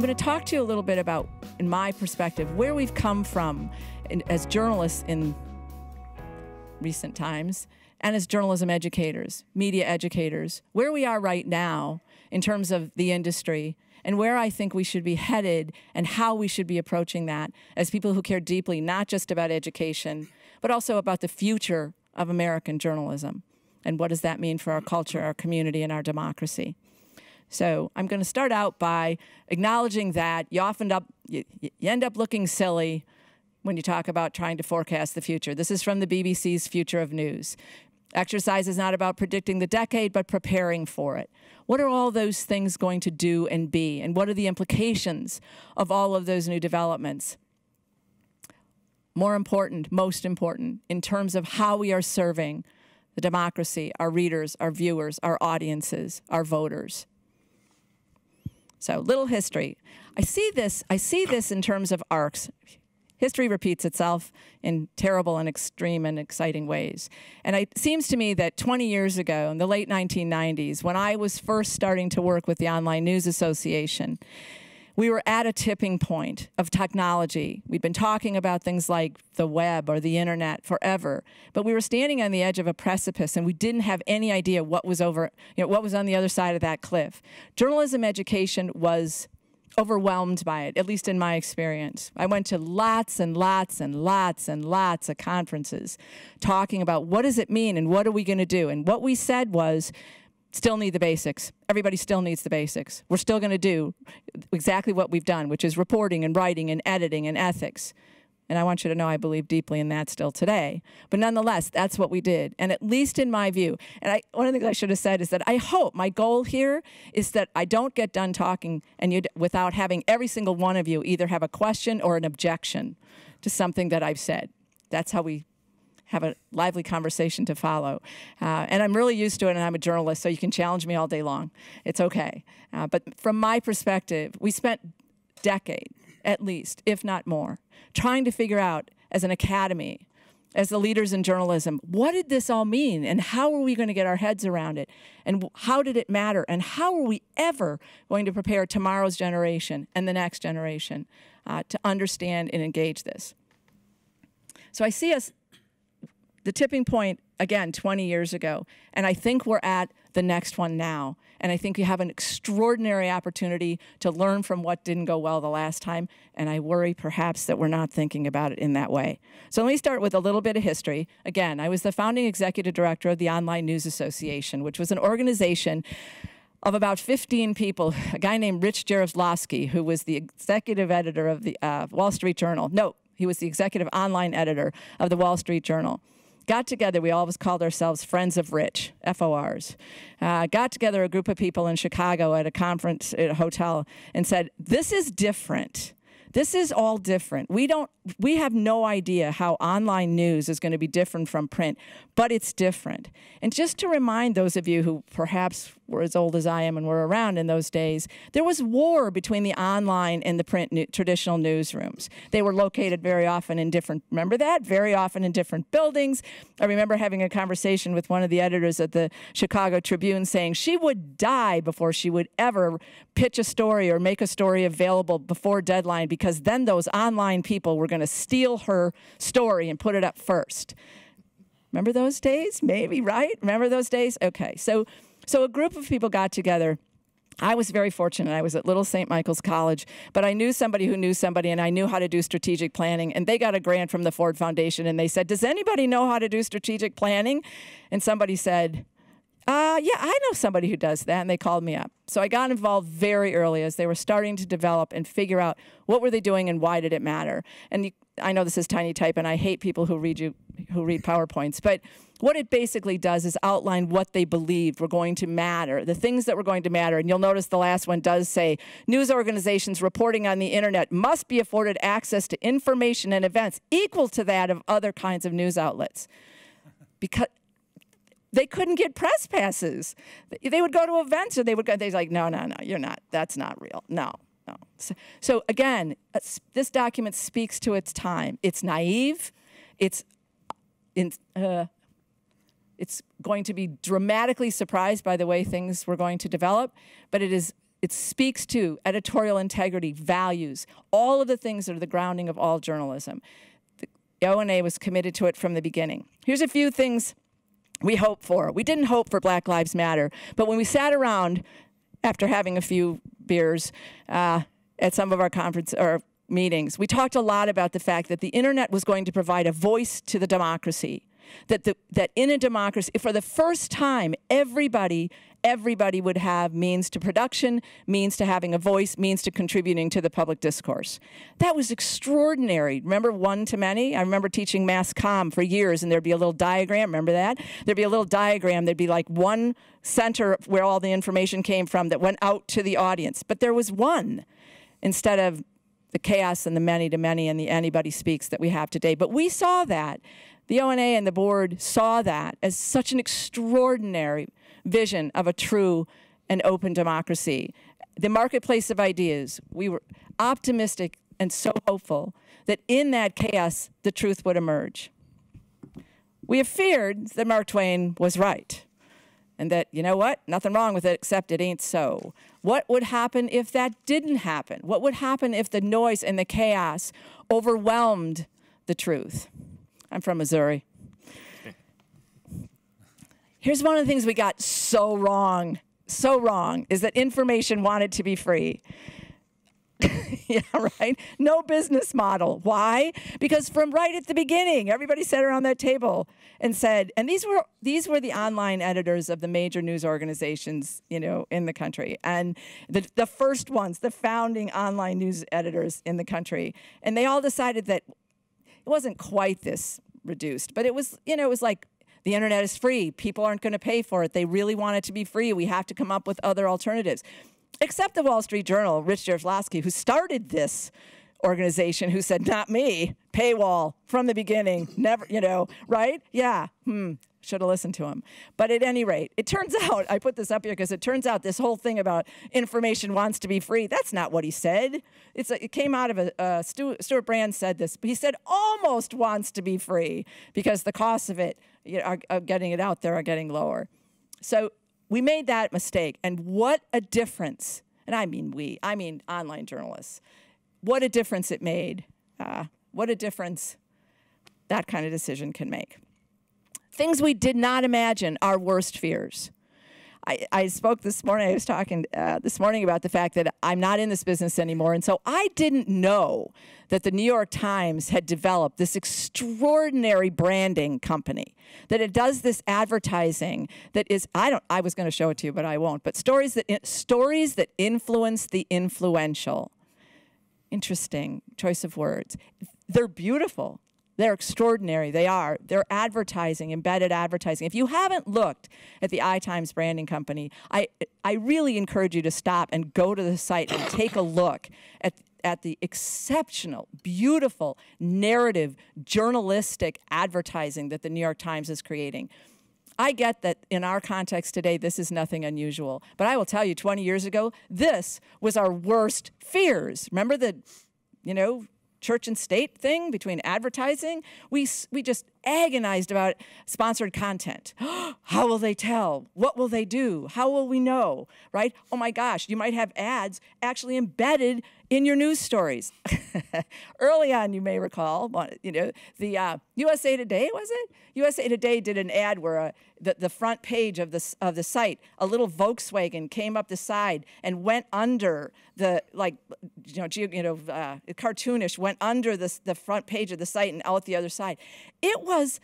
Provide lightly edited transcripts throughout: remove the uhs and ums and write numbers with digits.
going to talk to you a little bit about, in my perspective, where we've come from as journalists in recent times, and as journalism educators, media educators, where we are right now in terms of the industry, and where I think we should be headed and how we should be approaching that as people who care deeply not just about education, but also about the future of American journalism. And what does that mean for our culture, our community, and our democracy? So I'm going to start out by acknowledging that you end up looking silly when you talk about trying to forecast the future. This is from the BBC's Future of News. Exercise is not about predicting the decade, but preparing for it. What are all those things going to do and be? And what are the implications of all of those new developments? More important, most important, in terms of how we are serving the democracy, our readers, our viewers, our audiences, our voters. So, little history. I see this in terms of arcs. History repeats itself in terrible and extreme and exciting ways. And it seems to me that 20 years ago, in the late 1990s, when I was first starting to work with the Online News Association, we were at a tipping point of technology. We'd been talking about things like the web or the internet forever, but we were standing on the edge of a precipice, and we didn't have any idea what was what was on the other side of that cliff. Journalism education was overwhelmed by it, at least in my experience. I went to lots and lots and lots and lots of conferences talking about what does it mean and what are we going to do. And what we said was, still need the basics. Everybody still needs the basics. We're still going to do exactly what we've done, which is reporting and writing and editing and ethics. And I want you to know I believe deeply in that still today. But nonetheless, that's what we did. And at least in my view, and one of the things I should have said is that I hope, my goal here is that I don't get done talking without having every single one of you either have a question or an objection to something that I've said. That's how we have a lively conversation to follow. And I'm really used to it, and I'm a journalist, so you can challenge me all day long. It's okay. But from my perspective, we spent decades, at least, if not more, trying to figure out, as an academy, as the leaders in journalism, what did this all mean, and how are we going to get our heads around it, and how did it matter, and how are we ever going to prepare tomorrow's generation and the next generation to understand and engage this? So I see us, the tipping point, again, 20 years ago, and I think we're at the next one now. And I think we have an extraordinary opportunity to learn from what didn't go well the last time, and I worry perhaps that we're not thinking about it in that way. So let me start with a little bit of history. Again, I was the founding executive director of the Online News Association, which was an organization of about 15 people, a guy named Rich Jaroslavsky, who was the executive editor of the Wall Street Journal. No, he was the executive online editor of the Wall Street Journal. Got together, we always called ourselves Friends of Rich, FORs. Got together a group of people in Chicago at a conference at a hotel and said, this is different. This is all different. We have no idea how online news is going to be different from print, but it's different. And just to remind those of you who perhaps were as old as I am and were around in those days, there was war between the online and the print traditional newsrooms. They were located very often in different, remember that? Very often in different buildings. I remember having a conversation with one of the editors at the Chicago Tribune saying she would die before she would ever pitch a story or make a story available before deadline, because then those online people were going to steal her story and put it up first. Remember those days? Maybe, right? Remember those days? Okay, so a group of people got together. I was very fortunate. I was at Little St. Michael's College, but I knew somebody who knew somebody, and I knew how to do strategic planning, and they got a grant from the Ford Foundation, and they said, does anybody know how to do strategic planning? And somebody said, yeah, I know somebody who does that, and they called me up. So I got involved very early as they were starting to develop and figure out what were they doing and why did it matter. And I know this is tiny type, and I hate people who read PowerPoints, but what it basically does is outline what they believed were going to matter, the things that were going to matter. And you'll notice the last one does say, news organizations reporting on the internet must be afforded access to information and events equal to that of other kinds of news outlets. Because they couldn't get press passes. They would go to events, or they're like, no, you're not, that's not real, no. So again, this document speaks to its time. It's naive, it's going to be dramatically surprised by the way things were going to develop, but it is it speaks to editorial integrity, values, all of the things that are the grounding of all journalism. The ONA was committed to it from the beginning. Here's a few things we hope for. We didn't hope for Black Lives Matter, but when we sat around after having a few beers at some of our conference or meetings, we talked a lot about the fact that the internet was going to provide a voice to the democracy. That in a democracy, for the first time, everybody would have means to production, means to having a voice, means to contributing to the public discourse. That was extraordinary. Remember one-to-many? I remember teaching mass comm for years, and there'd be a little diagram. Remember that? There'd be a little diagram. There'd be like one center where all the information came from that went out to the audience. But there was one instead of the chaos and the many-to-many and the anybody speaks that we have today. But we saw that. The ONA and the board saw that as such an extraordinary vision of a true and open democracy. The marketplace of ideas, we were optimistic and so hopeful that in that chaos, the truth would emerge. We have feared that Mark Twain was right and that, you know what, nothing wrong with it except it ain't so. What would happen if that didn't happen? What would happen if the noise and the chaos overwhelmed the truth? I'm from Missouri. Here's one of the things we got so wrong, is that information wanted to be free. Yeah, right? No business model. Why? Because from right at the beginning, everybody sat around that table and said, and these were the online editors of the major news organizations, you know, in the country, and the first ones, the founding online news editors in the country, and they all decided that it wasn't quite this reduced, but it was, you know, it was like the internet is free. People aren't going to pay for it. They really want it to be free. We have to come up with other alternatives. Except the Wall Street Journal, Rich Jarzlowski, who started this organization, who said, not me, paywall from the beginning, never, you know, right? Yeah, should have listened to him. But at any rate, it turns out, I put this up here because it turns out this whole thing about information wants to be free, that's not what he said. It came out of Stuart Brand said this, but he said almost wants to be free because the costs of it, you know, are getting it out there are getting lower. So we made that mistake, and what a difference, and I mean online journalists, what a difference it made. What a difference that kind of decision can make. Things we did not imagine, our worst fears. I spoke this morning, I was talking this morning about the fact that I'm not in this business anymore, and so I didn't know that the New York Times had developed this extraordinary branding company, that it does this advertising that is, I was going to show it to you, but I won't, but stories that influence the influential. Interesting choice of words. They're beautiful. They're extraordinary. They are. They're advertising, embedded advertising. If you haven't looked at the iTimes branding company, I really encourage you to stop and go to the site and take a look at the exceptional, beautiful, narrative, journalistic advertising that the New York Times is creating. I get that in our context today, this is nothing unusual. But I will tell you, 20 years ago, this was our worst fears. Remember the, you know, church and state thing between advertising? We just agonized about sponsored content. How will they tell? What will they do? How will we know, right? Oh my gosh, you might have ads actually embedded in your news stories. Early on, you may recall, you know, the USA Today, was it? USA Today did an ad where the front page of the site, a little Volkswagen came up the side and went under the, like, cartoonish, went under the front page of the site and out the other side. It was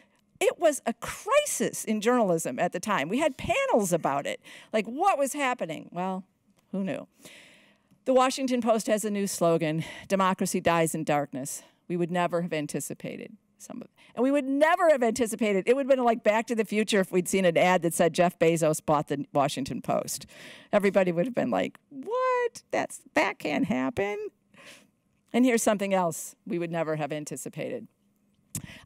a crisis in journalism at the time. We had panels about it. Like, what was happening? Well, who knew? The Washington Post has a new slogan, democracy dies in darkness. We would never have anticipated some of it. And we would never have anticipated, it would have been like Back to the Future if we'd seen an ad that said Jeff Bezos bought the Washington Post. Everybody would have been like, what? That can't happen. And here's something else we would never have anticipated.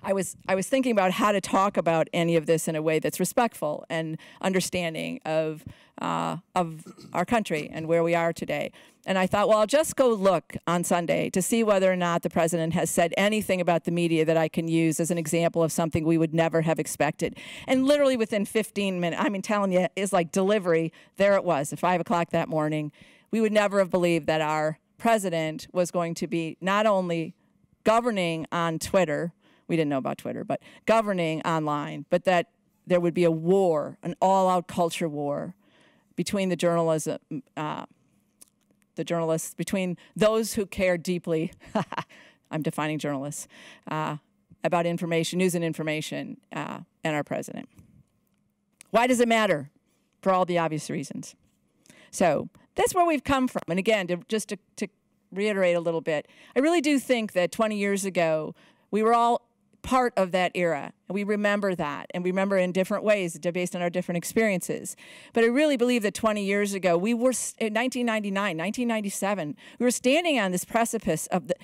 I was thinking about how to talk about any of this in a way that's respectful and understanding of our country and where we are today. And I thought, well, I'll just go look on Sunday to see whether or not the president has said anything about the media that I can use as an example of something we would never have expected. And literally within 15 minutes, I mean, telling you, it's like delivery. There it was at 5 o'clock that morning. we would never have believed that our president was going to be not only governing on Twitter, we didn't know about Twitter, but governing online, but that there would be a war, an all-out culture war between the journalists, between those who care deeply, I'm defining journalists, about information, news and information, and our president. Why does it matter? For all the obvious reasons. So that's where we've come from. And again, just to reiterate a little bit, I really do think that 20 years ago, we were all part of that era. And we remember that. And we remember in different ways based on our different experiences. But I really believe that 20 years ago, we were, in 1999, 1997, we were standing on this precipice of the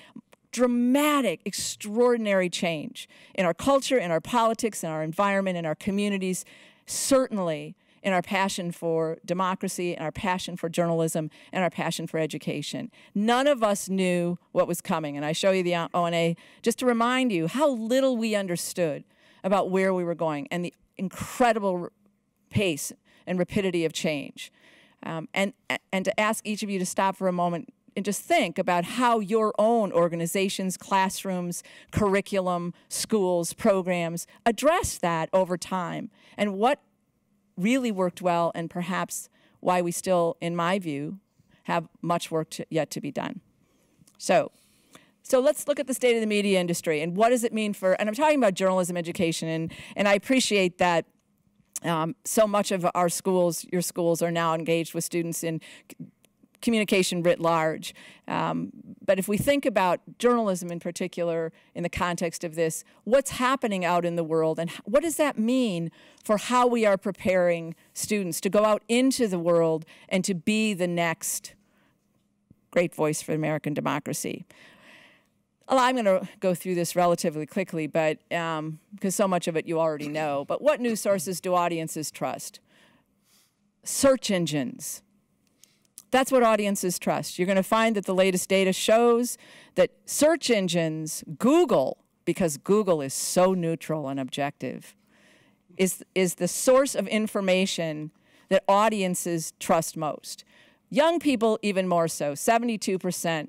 dramatic, extraordinary change in our culture, in our politics, in our environment, in our communities, certainly in our passion for democracy, and our passion for journalism, and our passion for education. None of us knew what was coming. And I show you the O&A just to remind you how little we understood about where we were going and the incredible pace and rapidity of change. And to ask each of you to stop for a moment and just think about how your own organizations, classrooms, curriculum, schools, programs address that over time, and what really worked well, and perhaps why we still, in my view, have much work yet to be done. So let's look at the state of the media industry and what does it mean for, and I'm talking about journalism education, and I appreciate that so much of our schools, your schools, are now engaged with students in communication writ large. But if we think about journalism in particular in the context of this, what's happening out in the world and what does that mean for how we are preparing students to go out into the world and to be the next great voice for American democracy? I'm going to go through this relatively quickly, but because so much of it you already know. But what news sources do audiences trust? Search engines. That's what audiences trust. You're going to find that the latest data shows that search engines, Google, because Google is so neutral and objective, is the source of information that audiences trust most. Young people even more so. 72%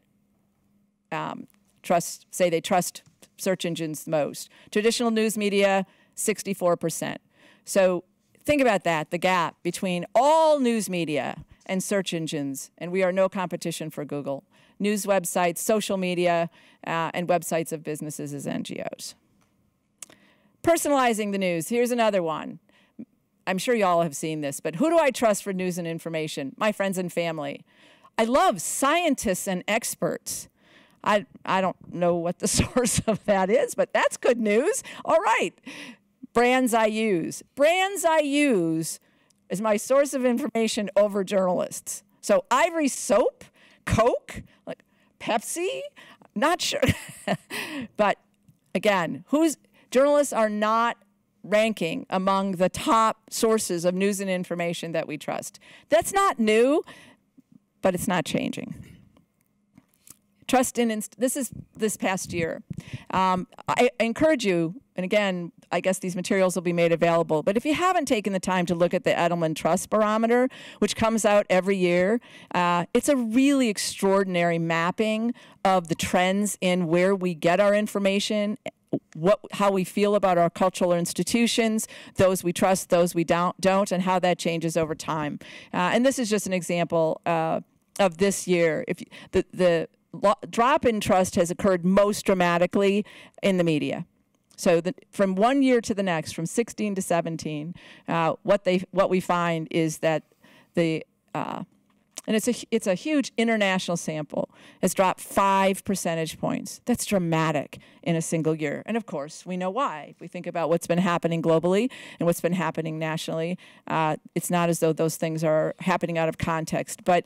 say they trust search engines most. Traditional news media, 64%. So think about that, the gap between all news media and search engines, and we are no competition for Google. News websites, social media, and websites of businesses as NGOs. Personalizing the news, here's another one. I'm sure you all have seen this, but who do I trust for news and information? My friends and family. I love scientists and experts. I don't know what the source of that is, but that's good news. All right. Brands I use. Brands I use is my source of information over journalists. So Ivory Soap, Coke, like Pepsi, not sure. But again, journalists are not ranking among the top sources of news and information that we trust. That's not new, but it's not changing. Trust in, this is this past year. I encourage you, and again, I guess these materials will be made available, but if you haven't taken the time to look at the Edelman Trust Barometer, which comes out every year, it's a really extraordinary mapping of the trends in where we get our information, how we feel about our cultural institutions, those we trust, those we don't, and how that changes over time. And this is just an example of this year. If the drop in trust has occurred most dramatically in the media. So from one year to the next, from 16 to 17, what we find is that and it's a huge international sample, has dropped 5 percentage points. That's dramatic in a single year. And of course, we know why. If we think about what's been happening globally and what's been happening nationally, it's not as though those things are happening out of context. But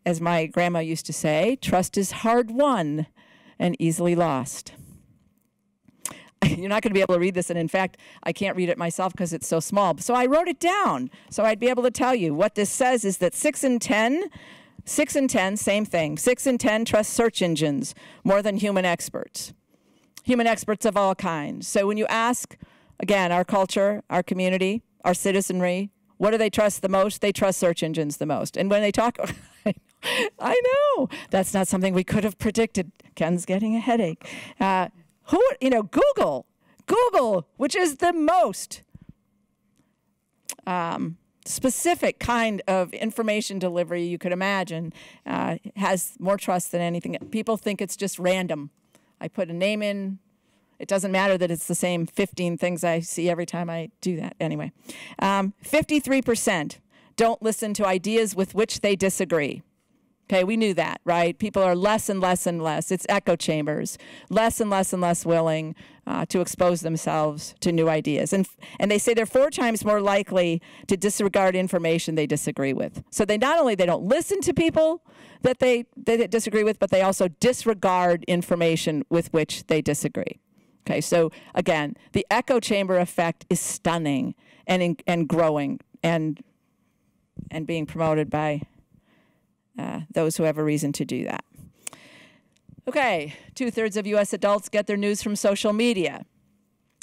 as my grandma used to say, trust is hard won and easily lost. You're not going to be able to read this, and in fact, I can't read it myself because it's so small. So I wrote it down so I'd be able to tell you. What this says is that 6 in 10, same thing. 6 in 10 trust search engines more than human experts of all kinds. So when you ask, again, our culture, our community, our citizenry, what do they trust the most? They trust search engines the most. And when they talk, I know. That's not something we could have predicted. Ken's getting a headache. Google, which is the most specific kind of information delivery you could imagine, has more trust than anything. People think it's just random. I put a name in. It doesn't matter that it's the same 15 things I see every time I do that. Anyway, 53% don't listen to ideas with which they disagree. Okay, we knew that, right? People are less and less and less. It's echo chambers, less and less and less willing to expose themselves to new ideas. And they say they're 4 times more likely to disregard information they disagree with. So they not only they don't listen to people that they disagree with, but they also disregard information with which they disagree. Okay, so again, the echo chamber effect is stunning and growing and being promoted by those who have a reason to do that. Okay, 2/3 of U.S. adults get their news from social media.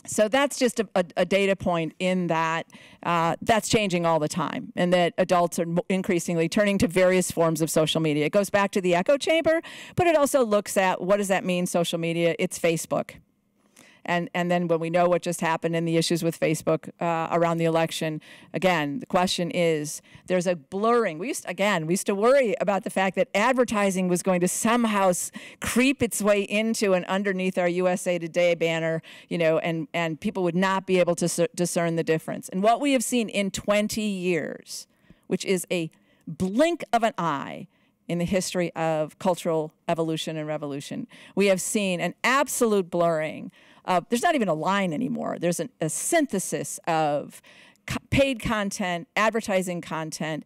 So that's just a data point in that that's changing all the time, and that adults are increasingly turning to various forms of social media. It goes back to the echo chamber, but it also looks at what does that mean, social media? It's Facebook. And then when we know what just happened and the issues with Facebook around the election, again, the question is, there's a blurring. We used to worry about the fact that advertising was going to somehow creep its way into and underneath our USA Today banner, and people would not be able to discern the difference. And what we have seen in 20 years, which is a blink of an eye in the history of cultural evolution and revolution, we have seen an absolute blurring. There's not even a line anymore. There's a synthesis of paid content, advertising content,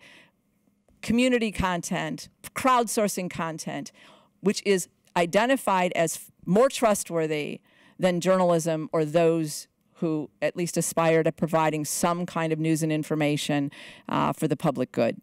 community content, crowdsourcing content, which is identified as more trustworthy than journalism or those who at least aspire to providing some kind of news and information for the public good.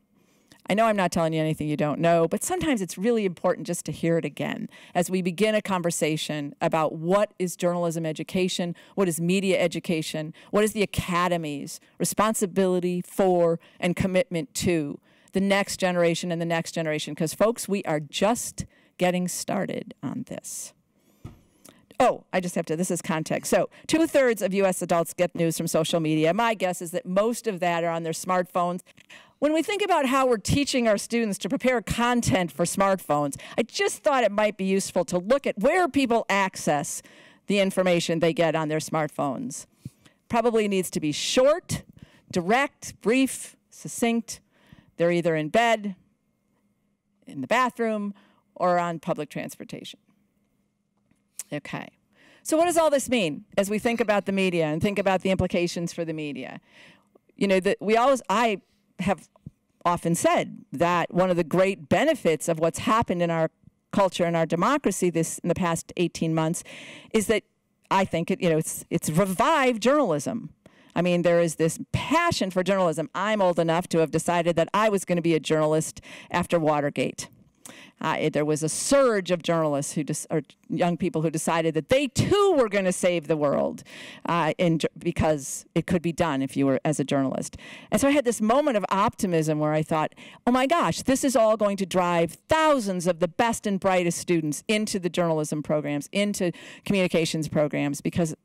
I know I'm not telling you anything you don't know, but sometimes it's really important just to hear it again as we begin a conversation about what is journalism education, what is media education, what is the Academy's responsibility for and commitment to the next generation and the next generation. Because, folks, we are just getting started on this. Oh, I just have to, this is context. So 2/3 of U.S. adults get news from social media. My guess is that most of that are on their smartphones. When we think about how we're teaching our students to prepare content for smartphones, I just thought it might be useful to look at where people access the information they get on their smartphones. Probably needs to be short, direct, brief, succinct. They're either in bed, in the bathroom, or on public transportation. Okay, so what does all this mean as we think about the media and think about the implications for the media? I have often said that one of the great benefits of what's happened in our culture and our democracy in the past 18 months is that I think it's revived journalism. I mean, there is this passion for journalism. I'm old enough to have decided that I was going to be a journalist after Watergate. There was a surge of journalists or young people who decided that they too were going to save the world because it could be done if you were as a journalist. And so I had this moment of optimism where I thought, oh my gosh, this is all going to drive thousands of the best and brightest students into the journalism programs, into communications programs, because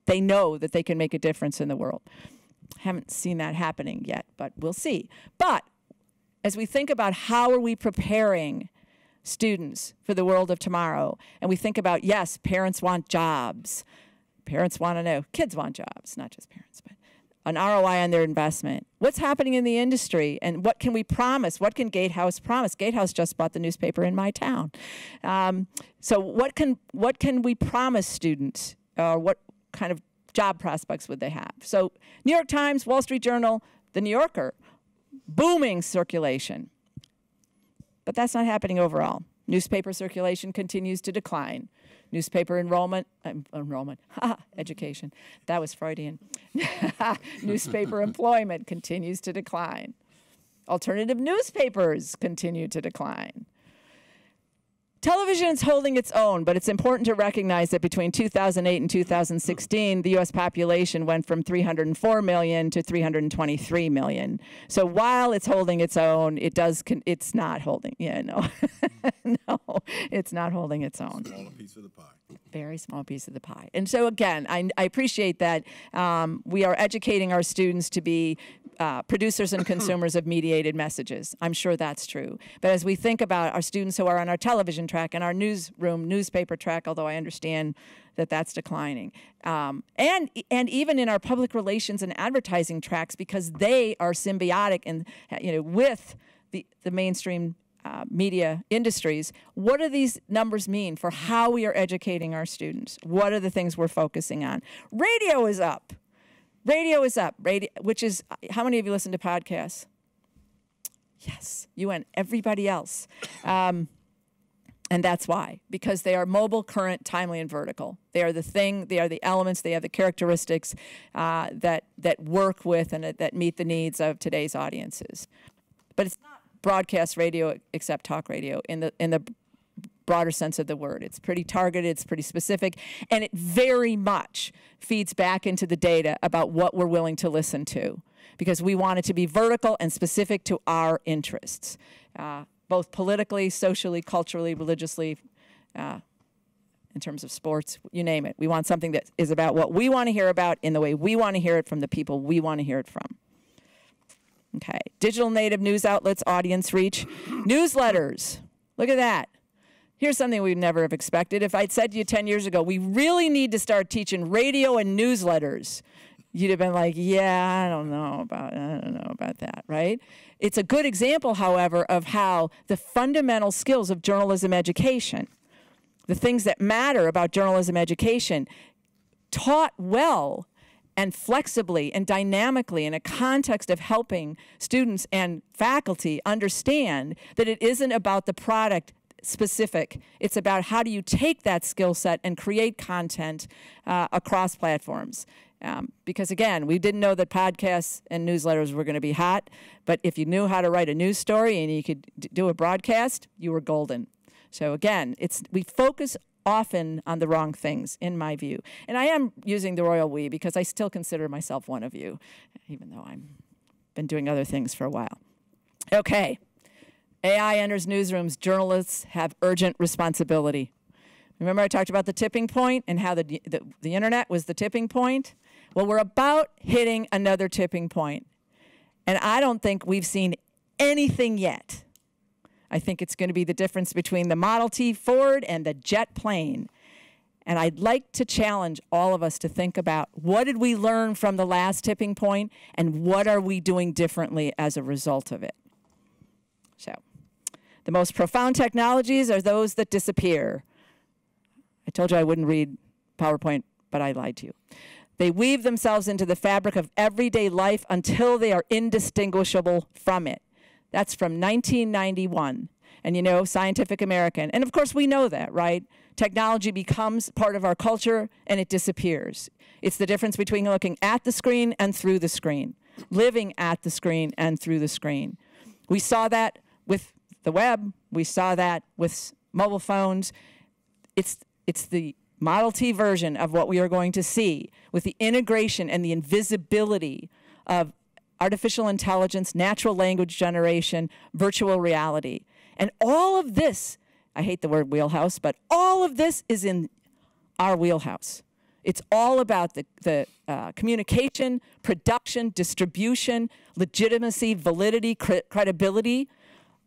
they know that they can make a difference in the world. Haven't seen that happening yet, but we'll see. But as we think about how are we preparing students for the world of tomorrow, and we think about, yes, parents want jobs. Parents want to know, kids want jobs, not just parents, but an ROI on their investment. What's happening in the industry, and what can we promise? What can Gatehouse promise? Gatehouse just bought the newspaper in my town. So what can we promise students? What kind of job prospects would they have? So New York Times, Wall Street Journal, The New Yorker, booming circulation. But that's not happening overall. Newspaper circulation continues to decline. Newspaper education. That was Freudian. Newspaper employment continues to decline. Alternative newspapers continue to decline. Television is holding its own, but it's important to recognize that between 2008 and 2016, the U.S. population went from 304 million to 323 million. So while it's holding its own, it's not holding. Yeah, no, no, it's not holding its own. Smaller piece of the pie. Very small piece of the pie. And so again, I appreciate that we are educating our students to be producers and consumers of mediated messages. I'm sure that's true. But as we think about our students who are on our television track and our newspaper track, although I understand that that's declining, and even in our public relations and advertising tracks, because they are symbiotic and with the mainstream media industries, what do these numbers mean for how we are educating our students? What are the things we're focusing on? Radio is up. Radio is up, which is, how many of you listen to podcasts? Yes, you and everybody else. And that's why, because they are mobile, current, timely, and vertical. They are the thing, they are the elements, they have the characteristics that work with and that meet the needs of today's audiences. But it's not broadcast radio except talk radio in the broader sense of the word. It's pretty targeted, it's pretty specific, and it very much feeds back into the data about what we're willing to listen to, because we want it to be vertical and specific to our interests, both politically, socially, culturally, religiously, in terms of sports, you name it. We want something that is about what we want to hear about in the way we want to hear it from the people we want to hear it from. Okay, digital native news outlets, audience reach, newsletters. Look at that. Here's something we'd never have expected. If I'd said to you 10 years ago, we really need to start teaching radio and newsletters, you'd have been like, yeah, I don't know about that, right? It's a good example, however, of how the fundamental skills of journalism education, the things that matter about journalism education, taught well and flexibly and dynamically in a context of helping students and faculty understand that it isn't about the product specific. It's about how do you take that skill set and create content across platforms. Because again, we didn't know that podcasts and newsletters were going to be hot, but if you knew how to write a news story and you could do a broadcast, you were golden. So again, we focus often on the wrong things, in my view. And I am using the royal we because I still consider myself one of you, even though I've been doing other things for a while. Okay. AI enters newsrooms. Journalists have urgent responsibility. Remember I talked about the tipping point and how the internet was the tipping point? Well, we're about hitting another tipping point. And I don't think we've seen anything yet. I think it's going to be the difference between the Model T Ford and the jet plane. And I'd like to challenge all of us to think about what did we learn from the last tipping point and what are we doing differently as a result of it? So, the most profound technologies are those that disappear. I told you I wouldn't read PowerPoint, but I lied to you. They weave themselves into the fabric of everyday life until they are indistinguishable from it. That's from 1991. And you know, Scientific American. And of course we know that, right? Technology becomes part of our culture and it disappears. It's the difference between looking at the screen and through the screen, living at the screen and through the screen. We saw that with the web. We saw that with mobile phones. It's the Model T version of what we are going to see with the integration and the invisibility of artificial intelligence, natural language generation, virtual reality. And all of this, I hate the word wheelhouse, but all of this is in our wheelhouse. It's all about the communication, production, distribution, legitimacy, validity, credibility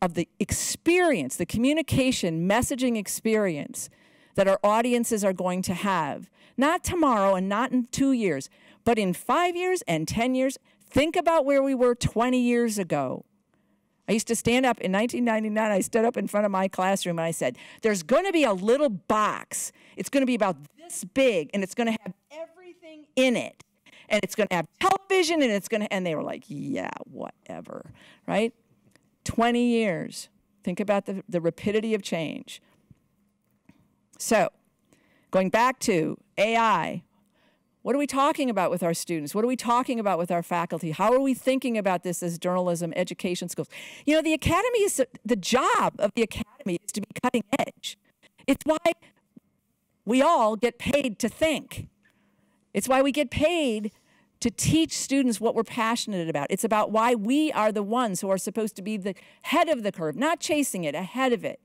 of the experience, the communication, messaging experience that our audiences are going to have, not tomorrow and not in 2 years, but in 5 years and 10 years. Think about where we were 20 years ago. I used to stand up in 1999, I stood up in front of my classroom and I said, there's going to be a little box. It's going to be about this big and it's going to have everything in it. And it's going to have television and it's going to, and they were like, yeah, whatever, right? 20 years. Think about the rapidity of change. So, going back to AI, what are we talking about with our students? What are we talking about with our faculty? How are we thinking about this as journalism, education schools? You know, the academy is, the job of the academy is to be cutting edge. It's why we all get paid to think. It's why we get paid to teach students what we're passionate about. It's about why we are the ones who are supposed to be the head of the curve, not chasing it, ahead of it.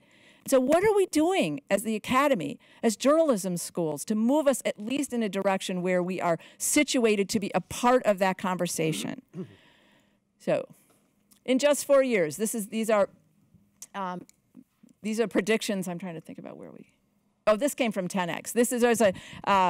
So what are we doing as the academy, as journalism schools, to move us at least in a direction where we are situated to be a part of that conversation? So in just 4 years, these are predictions. I'm trying to think about where we... Oh, this came from 10X. There's a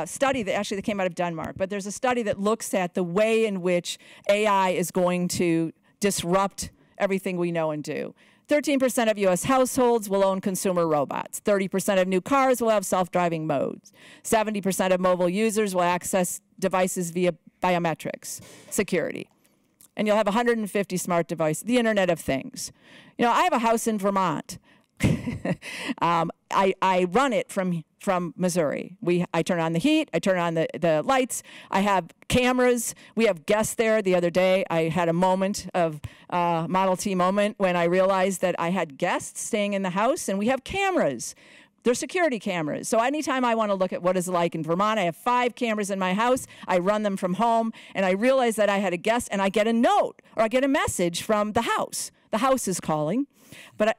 study that came out of Denmark, but there's a study that looks at the way in which AI is going to disrupt everything we know and do. 13% of U.S. households will own consumer robots. 30% of new cars will have self-driving modes. 70% of mobile users will access devices via biometrics, security. And you'll have 150 smart devices, the Internet of Things. You know, I have a house in Vermont. I run it from Missouri. I turn on the heat, I turn on the lights, I have cameras. We have guests there. The other day I had a moment of Model T moment when I realized that I had guests staying in the house, and we have cameras. They're security cameras. So anytime I want to look at what it's like in Vermont, I have 5 cameras in my house. I run them from home, and I realize that I had a guest, and I get a note or I get a message from the house. The house is calling. But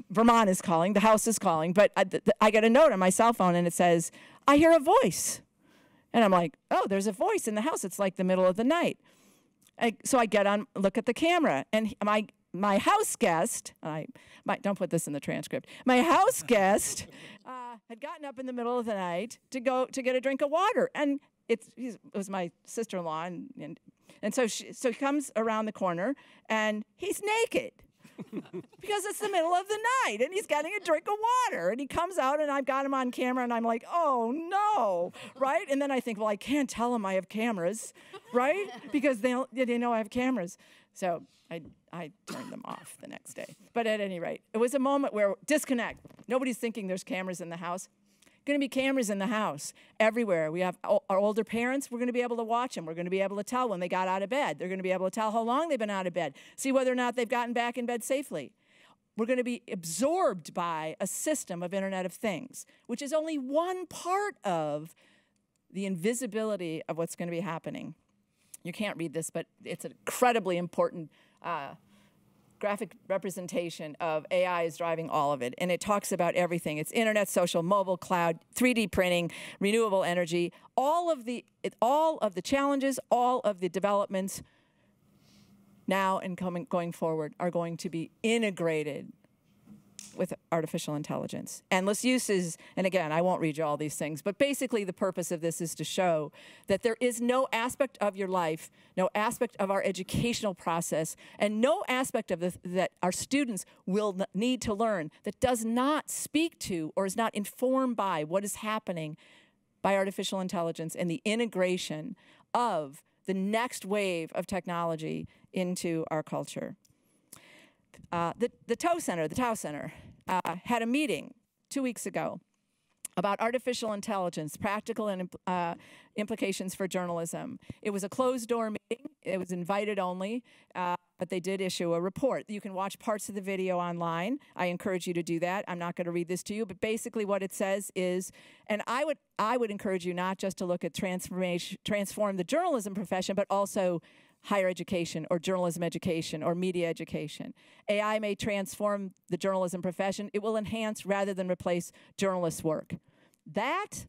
Vermont is calling, the house is calling, but I get a note on my cell phone and it says, I hear a voice. And I'm like, oh, there's a voice in the house. It's like the middle of the night. So I get on, look at the camera, and my house guest, don't put this in the transcript, my house guest had gotten up in the middle of the night to get a drink of water. And it was my sister-in-law, and so he comes around the corner, and he's naked. Because it's the middle of the night and he's getting a drink of water, and he comes out and I've got him on camera, and I'm like, oh no, right? And then I think, well, I can't tell him I have cameras, right? Because they know I have cameras. So I turned them off the next day. But at any rate, it was a moment where disconnect. Nobody's thinking there's cameras in the house. Going to be cameras in the house everywhere. We have our older parents. We're going to be able to watch them. We're going to be able to tell when they got out of bed. They're going to be able to tell how long they've been out of bed, see whether or not they've gotten back in bed safely. We're going to be absorbed by a system of Internet of Things, which is only one part of the invisibility of what's going to be happening. You can't read this, but it's an incredibly important graphic representation of AI is driving all of it. And it talks about everything. It's internet, social, mobile, cloud, 3D printing, renewable energy, all of the challenges, all of the developments now and going forward are going to be integrated with artificial intelligence. Endless uses, and again, I won't read you all these things, but basically the purpose of this is to show that there is no aspect of your life, no aspect of our educational process, and no aspect of this that our students will need to learn that does not speak to or is not informed by what is happening by artificial intelligence and the integration of the next wave of technology into our culture. The Tao Center had a meeting 2 weeks ago about artificial intelligence, practical and implications for journalism. It was a closed-door meeting. It was invited only, but they did issue a report. You can watch parts of the video online. I encourage you to do that. I'm not going to read this to you, but basically what it says is, and I would encourage you not just to look at transform the journalism profession, but also higher education or journalism education or media education. AI may transform the journalism profession. It will enhance rather than replace journalists' work. That,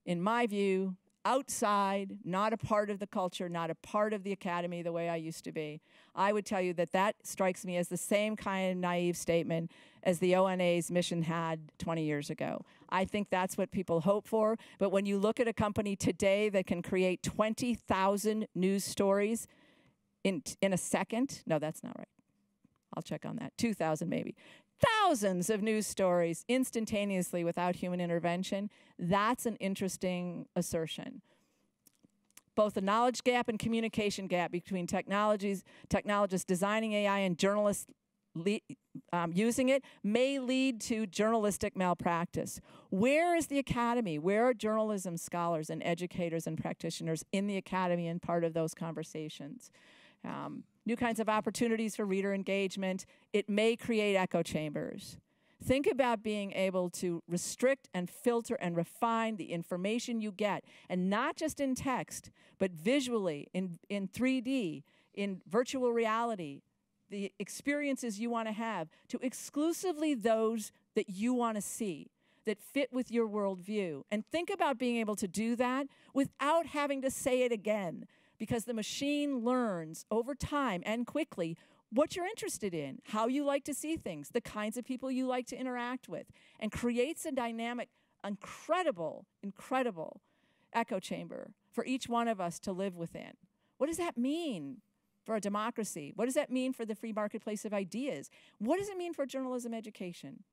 in my view, outside, not a part of the culture, not a part of the academy the way I used to be, I would tell you that that strikes me as the same kind of naive statement as the ONA's mission had 20 years ago. I think that's what people hope for, but when you look at a company today that can create 20,000 news stories in a second, no, that's not right. I'll check on that, 2,000 maybe. Thousands of news stories instantaneously without human intervention, that's an interesting assertion. Both the knowledge gap and communication gap between technologists designing AI and journalists using it may lead to journalistic malpractice. Where is the academy? Where are journalism scholars and educators and practitioners in the academy and part of those conversations? New kinds of opportunities for reader engagement. It may create echo chambers. Think about being able to restrict and filter and refine the information you get, and not just in text, but visually, in 3D, in virtual reality, the experiences you want to have, to exclusively those that you want to see, that fit with your worldview. And think about being able to do that without having to say it again, because the machine learns over time and quickly what you're interested in, how you like to see things, the kinds of people you like to interact with, and creates a dynamic, incredible, incredible echo chamber for each one of us to live within. What does that mean for a democracy? What does that mean for the free marketplace of ideas? What does it mean for journalism education?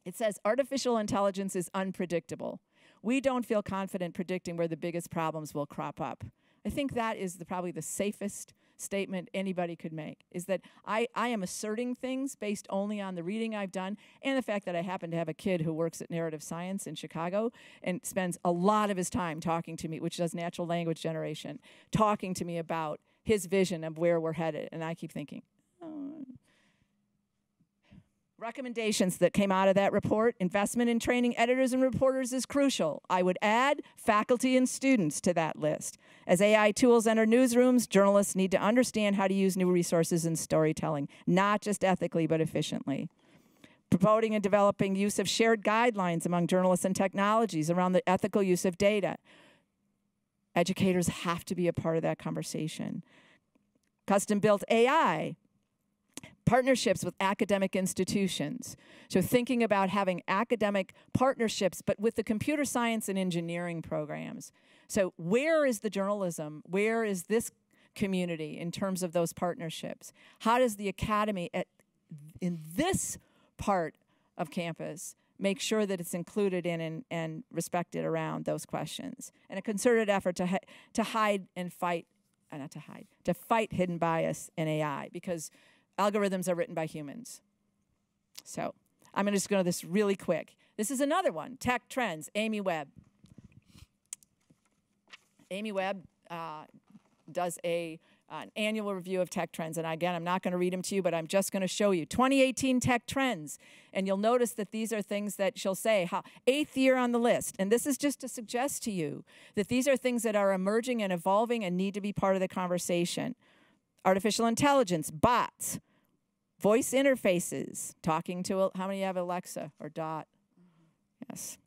It says, artificial intelligence is unpredictable. We don't feel confident predicting where the biggest problems will crop up. I think that is probably the safest statement anybody could make, is that I am asserting things based only on the reading I've done and the fact that I happen to have a kid who works at Narrative Science in Chicago and spends a lot of his time talking to me, which does natural language generation, talking to me about his vision of where we're headed. And I keep thinking, oh. Recommendations that came out of that report: investment in training editors and reporters is crucial. I would add faculty and students to that list. As AI tools enter newsrooms, journalists need to understand how to use new resources in storytelling, not just ethically, but efficiently. Promoting and developing use of shared guidelines among journalists and technologies around the ethical use of data. Educators have to be a part of that conversation. Custom-built AI. Partnerships with academic institutions. So thinking about having academic partnerships, but with the computer science and engineering programs. So where is the journalism? Where is this community in terms of those partnerships? How does the academy in this part of campus make sure that it's included in and respected around those questions? And a concerted effort to hide and fight, not to hide, to fight hidden bias in AI, because algorithms are written by humans. So I'm going to just go to this really quick. This is another one, tech trends, Amy Webb. Amy Webb does an annual review of tech trends. And again, I'm not going to read them to you, but I'm just going to show you 2018 tech trends. And you'll notice that these are things that she'll say, 8th year on the list. And this is just to suggest to you that these are things that are emerging and evolving and need to be part of the conversation. Artificial intelligence, bots, voice interfaces, talking to, how many have Alexa or Dot? Yes.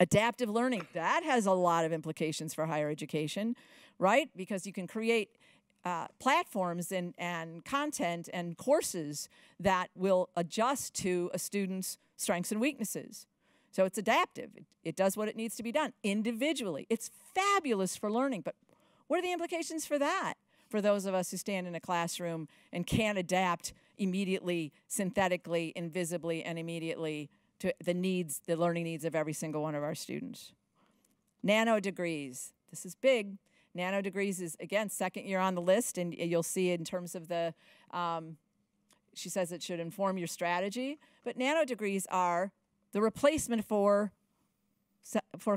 Adaptive learning, that has a lot of implications for higher education, right? Because you can create platforms and content and courses that will adjust to a student's strengths and weaknesses. So it's adaptive. It does what it needs to be done individually. It's fabulous for learning, but what are the implications for that? For those of us who stand in a classroom and can't adapt immediately, synthetically, invisibly, and immediately to the needs, the learning needs of every single one of our students. Nano degrees, this is big. Nano degrees is, again, 2nd year on the list, and you'll see in terms of the, she says it should inform your strategy, but nano degrees are the replacement for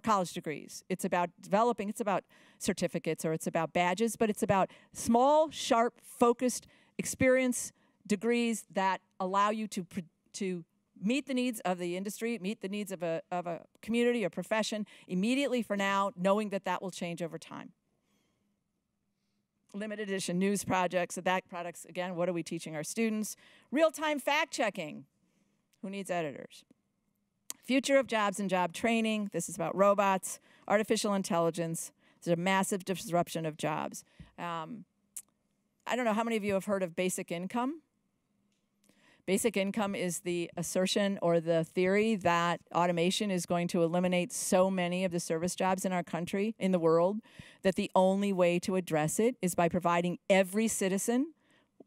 college degrees. It's about developing, it's about certificates, or it's about badges, but it's about small, sharp, focused experience degrees that allow you to meet the needs of the industry, meet the needs of a community or profession immediately for now, knowing that that will change over time. Limited edition news projects, products, again, what are we teaching our students? Real-time fact-checking. Who needs editors? Future of jobs and job training. This is about robots, artificial intelligence. There's a massive disruption of jobs. I don't know how many of you have heard of basic income. Basic income is the assertion or the theory that automation is going to eliminate so many of the service jobs in our country, in the world, that the only way to address it is by providing every citizen,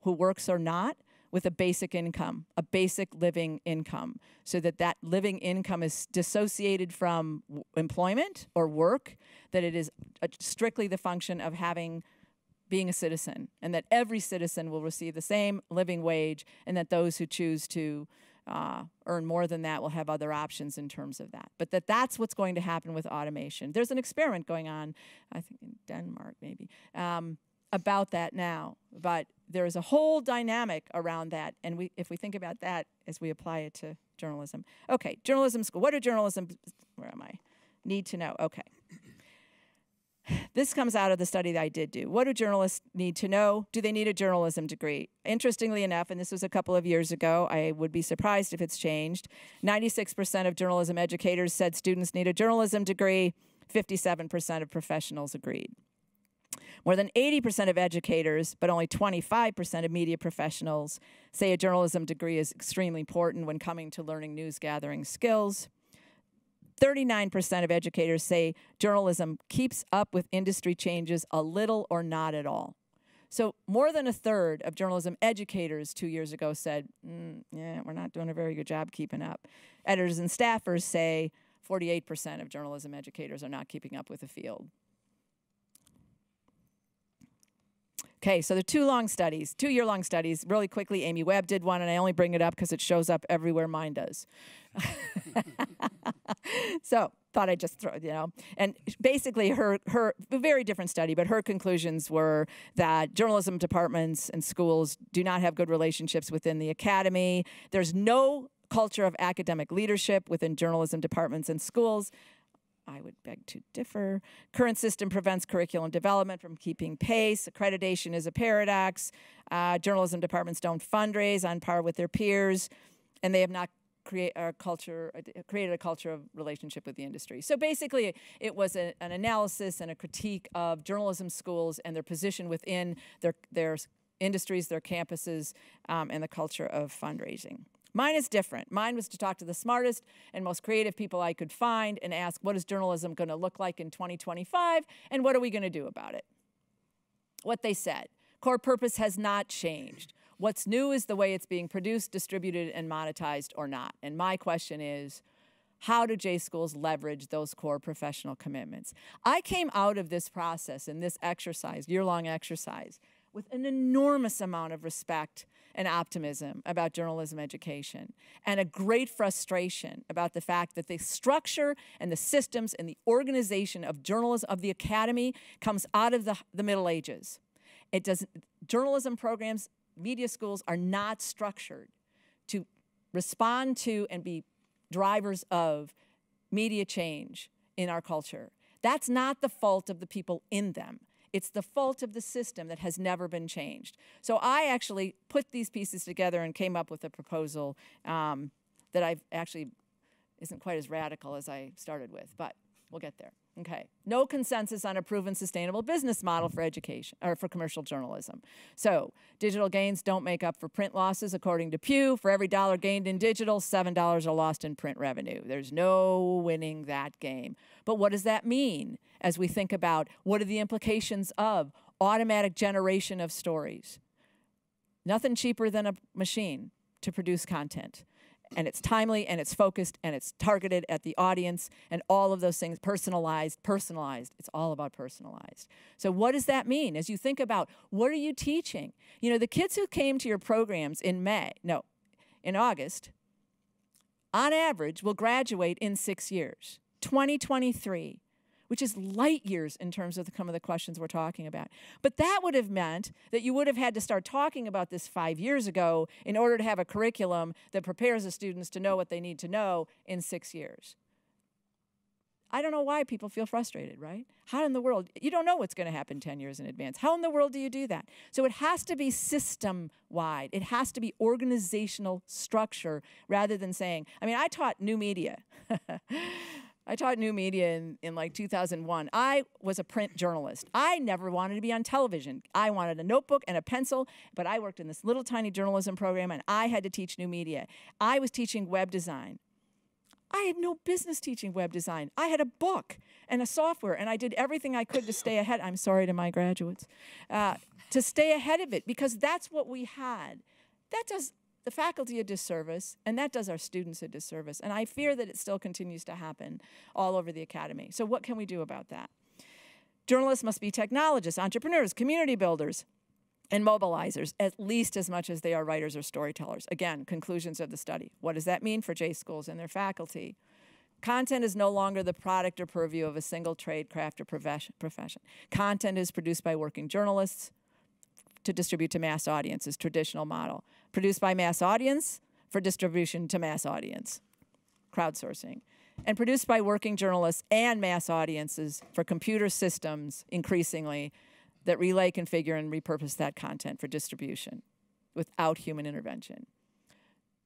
who works or not, with a basic income, a basic living income, so that that living income is dissociated from employment or work, that it is strictly the function of being a citizen, and that every citizen will receive the same living wage, and that those who choose to earn more than that will have other options in terms of that. But that's what's going to happen with automation. There's an experiment going on, I think in Denmark maybe, about that now. But there is a whole dynamic around that. And if we think about that as we apply it to journalism. Okay, journalism school. What do journalism, where am I? Need to know. Okay. This comes out of the study that I did do. What do journalists need to know? Do they need a journalism degree? Interestingly enough, and this was a couple of years ago, I would be surprised if it's changed, 96% of journalism educators said students need a journalism degree. 57% of professionals agreed. More than 80% of educators, but only 25% of media professionals say a journalism degree is extremely important when coming to learning news gathering skills. 39% of educators say journalism keeps up with industry changes a little or not at all. So more than a third of journalism educators 2 years ago said, yeah, we're not doing a very good job keeping up. Editors and staffers say 48% of journalism educators are not keeping up with the field. Okay, so the two-year-long studies. Really quickly, Amy Webb did one, and I only bring it up because it shows up everywhere mine does. So thought I'd just throw it, And basically her a very different study, but her conclusions were that journalism departments and schools do not have good relationships within the academy. There's no culture of academic leadership within journalism departments and schools. I would beg to differ. Current system prevents curriculum development from keeping pace. Accreditation is a paradox. Journalism departments don't fundraise on par with their peers, and they have not created a culture of relationship with the industry. So basically, it was an analysis and a critique of journalism schools and their position within their industries, their campuses, and the culture of fundraising. Mine is different. Mine was to talk to the smartest and most creative people I could find and ask, what is journalism going to look like in 2025, and what are we going to do about it? What they said. Core purpose has not changed. What's new is the way it's being produced, distributed, and monetized or not. And my question is, how do J schools leverage those core professional commitments? I came out of this process and this exercise, year-long exercise, with an enormous amount of respect and optimism about journalism education, and a great frustration about the fact that the structure and the systems and the organization of journalism of the academy comes out of the Middle Ages. Journalism programs, media schools are not structured to respond to and be drivers of media change in our culture. That's not the fault of the people in them. It's the fault of the system that has never been changed. So I actually put these pieces together and came up with a proposal that I've actually isn't quite as radical as I started with, but we'll get there. Okay. No consensus on a proven sustainable business model for education or for commercial journalism. So digital gains don't make up for print losses, according to Pew. For every dollar gained in digital, $7 are lost in print revenue. There's no winning that game. But what does that mean as we think about what are the implications of automatic generation of stories? Nothing cheaper than a machine to produce content. And it's timely, and it's focused, and it's targeted at the audience, and all of those things, personalized. It's all about personalized. So what does that mean? As you think about, what are you teaching? You know, the kids who came to your programs in August, on average, will graduate in 6 years. 2023, which is light years in terms of some of the questions we're talking about. But that would have meant that you would have had to start talking about this 5 years ago in order to have a curriculum that prepares the students to know what they need to know in 6 years. I don't know why people feel frustrated, right? How in the world? You don't know what's going to happen 10 years in advance. How in the world do you do that? So it has to be system-wide. It has to be organizational structure rather than saying, I mean, I taught new media. I taught new media in like 2001. I was a print journalist. I never wanted to be on television. I wanted a notebook and a pencil, but I worked in this little tiny journalism program, and I had to teach new media. I was teaching web design. I had no business teaching web design. I had a book and a software, and I did everything I could to stay ahead. I'm sorry to my graduates. To stay ahead of it, because that's what we had. That does the faculty a disservice, and that does our students a disservice. And I fear that it still continues to happen all over the academy. So what can we do about that? Journalists must be technologists, entrepreneurs, community builders, and mobilizers, at least as much as they are writers or storytellers. Again, conclusions of the study. What does that mean for J schools and their faculty? Content is no longer the product or purview of a single trade, craft, or profession. Content is produced by working journalists, to distribute to mass audiences, traditional model. Produced by mass audience for distribution to mass audience, crowdsourcing. And produced by working journalists and mass audiences for computer systems, increasingly, that relay, configure, and repurpose that content for distribution without human intervention.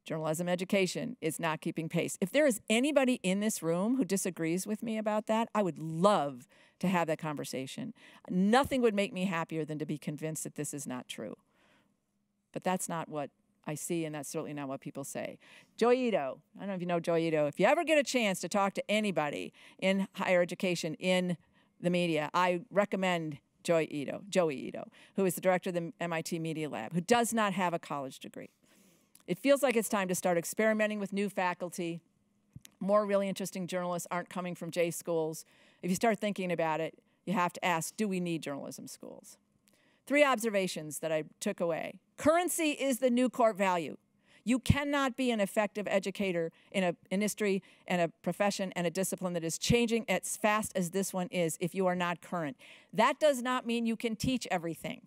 Journalism education is not keeping pace. If there is anybody in this room who disagrees with me about that, I would love to have that conversation. Nothing would make me happier than to be convinced that this is not true. But that's not what I see, and that's certainly not what people say. Joichi Ito, I don't know if you know Joichi Ito. If you ever get a chance to talk to anybody in higher education, in the media, I recommend Joichi Ito, who is the director of the MIT Media Lab, who does not have a college degree. It feels like it's time to start experimenting with new faculty. More really interesting journalists aren't coming from J schools. If you start thinking about it, you have to ask, do we need journalism schools? 3 observations that I took away. Currency is the new core value. You cannot be an effective educator in an industry and a profession and a discipline that is changing as fast as this one is if you are not current. That does not mean you can teach everything.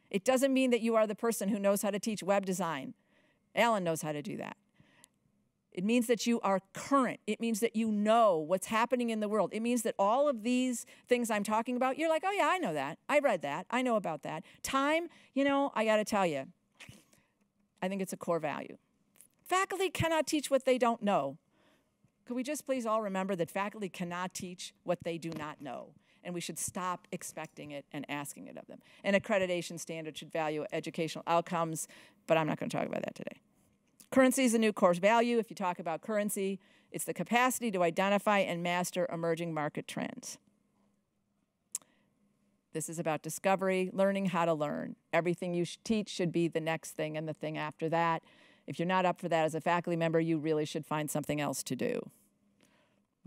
It doesn't mean that you are the person who knows how to teach web design. Alan knows how to do that. It means that you are current. It means that you know what's happening in the world. It means that all of these things I'm talking about, you're like, oh yeah, I know that. I read that. I know about that. Time, you know, I gotta tell you, I think it's a core value. Faculty cannot teach what they don't know. Could we just please all remember that faculty cannot teach what they do not know? And we should stop expecting it and asking it of them. An accreditation standard should value educational outcomes, but I'm not going to talk about that today. Currency is a new core value. If you talk about currency, it's the capacity to identify and master emerging market trends. This is about discovery, learning how to learn. Everything you teach should be the next thing and the thing after that. If you're not up for that as a faculty member, you really should find something else to do.